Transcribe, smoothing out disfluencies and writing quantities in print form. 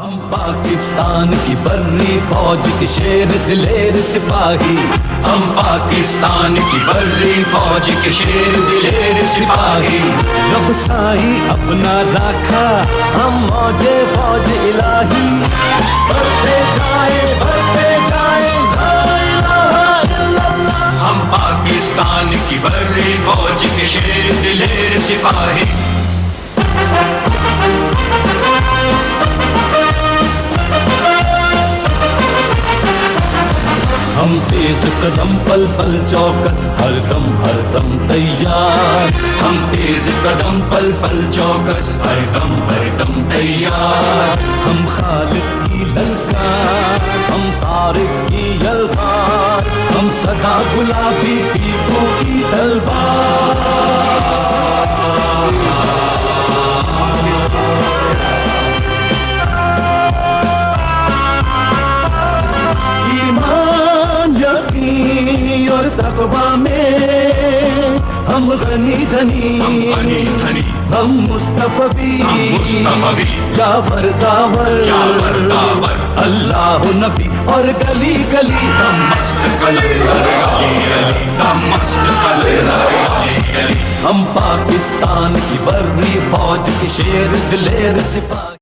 ہم پاکستان کی بری فوج کے شیر دلیر سپاہی، ہم پاکستان کی بری فوج کے شیر دلیر سپاہی، رب سائی اپنا راکھا ہم موجے فوج الہی، بڑھتے جائے لا الہ الا اللہ، ہم پاکستان کی بری فوج کے شیر دلیر سپاہی۔ ہم تیز قدم پل پل چوکس ہر دم تیار، ہم تیز قدم پل پل چوکس ہر دم تیار، ہم خالق کی للکار، ہم طارق کی یلغار، ہم سدا گلابی ٹیپو کی تلوار۔ یقین اور تقویٰ میں ہم غنی دھنی، ہم مصطفی یاور داور، اللہ نبی اور گلی گلی ہم مست ہم پاکستان کی بری فوج کی شیر دلیر سپاہی۔